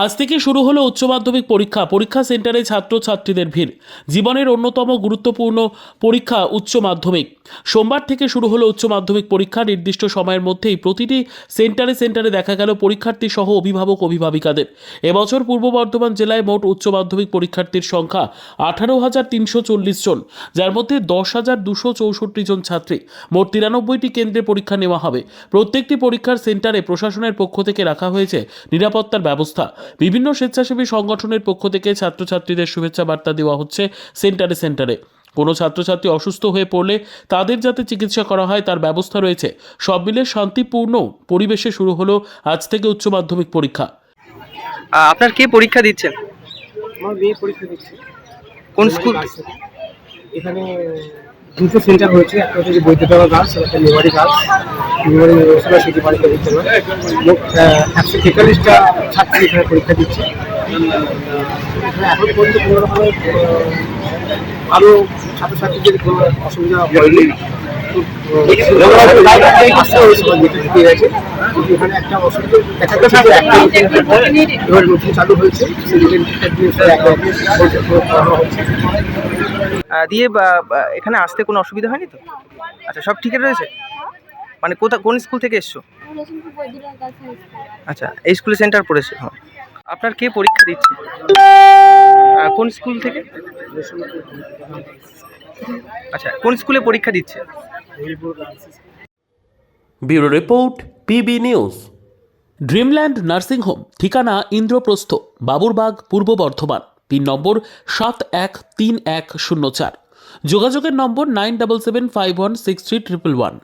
আজ থেকে শুরু হলো উচ্চ মাধ্যমিক পরীক্ষা সেন্টারে ছাত্রছাত্রীদের ভিড়। জীবনের অন্যতম গুরুত্বপূর্ণ পরীক্ষা উচ্চ মাধ্যমিক। সোমবার থেকে শুরু হলো উচ্চ মাধ্যমিক পরীক্ষা। নির্দিষ্ট সময়ের মধ্যেই প্রতিটি সেন্টারে দেখা গেল পরীক্ষার্থী সহ অভিভাবক অভিভাবিকাদের। এবছর পূর্ব বর্ধমান জেলায় মোট উচ্চ মাধ্যমিক পরীক্ষার্থীর সংখ্যা 18,340 জন, যার মধ্যে 10,264 জন ছাত্রী। মোট 93টি কেন্দ্রে পরীক্ষা নেওয়া হবে। প্রত্যেকটি পরীক্ষার সেন্টারে প্রশাসনের পক্ষ থেকে রাখা হয়েছে নিরাপত্তার ব্যবস্থা। বিভিন্ন স্বেচ্ছাসেবী সংগঠনের পক্ষ থেকে ছাত্রছাত্রীদের শুভেচ্ছা বার্তা দেওয়া হচ্ছে সেন্টারে। কোনো ছাত্রছাত্রী অসুস্থ হয়ে পড়লে তাদের যাতে চিকিৎসা করা হয় তার ব্যবস্থা রয়েছে। সব মিলে শান্তিপূর্ণ পরিবেশে শুরু হলো আজ থেকে উচ্চ মাধ্যমিক পরীক্ষা। আপনার কে পরীক্ষা দিচ্ছেন? আমার মেয়ে পরীক্ষা দিচ্ছে। কোন স্কুল? এখানে দুটো সেন্টার হয়েছে, একটা হচ্ছে বৈদ্যুতলা গার্লস, একটা মেমারি গার্লস। মেমারি সুরা সিটি বালিকা বিদ্যালয়। মোট 143টা ছাত্রী এখানে পরীক্ষা দিচ্ছে। এখানে এখন পর্যন্ত কোনো রকমের আরও ছাত্রছাত্রীদের কোনো অসুবিধা হয়নি। এখানে একটা অসুবিধা দেখা যাচ্ছে, এবার নতুন চালু হয়েছে, দিয়ে এখানে আসতে কোনো অসুবিধা হয়নি তো? আচ্ছা, সব ঠিক রয়েছে। মানে কোন স্কুল থেকে এসছো? আচ্ছা, এই স্কুলে সেন্টার পড়েছে। হ্যাঁ, আপনার কে পরীক্ষা দিচ্ছে? কোন স্কুল থেকে? আচ্ছা, কোন স্কুলে পরীক্ষা দিচ্ছে? Bureau report, PB news. Dreamland nursing home, ঠিকানা ইন্দ্রপ্রস্থ, বাবুরবাগ, পূর্ব বর্ধমান। পিন নম্বর 713104। যোগাযোগের নম্বর 9775163111।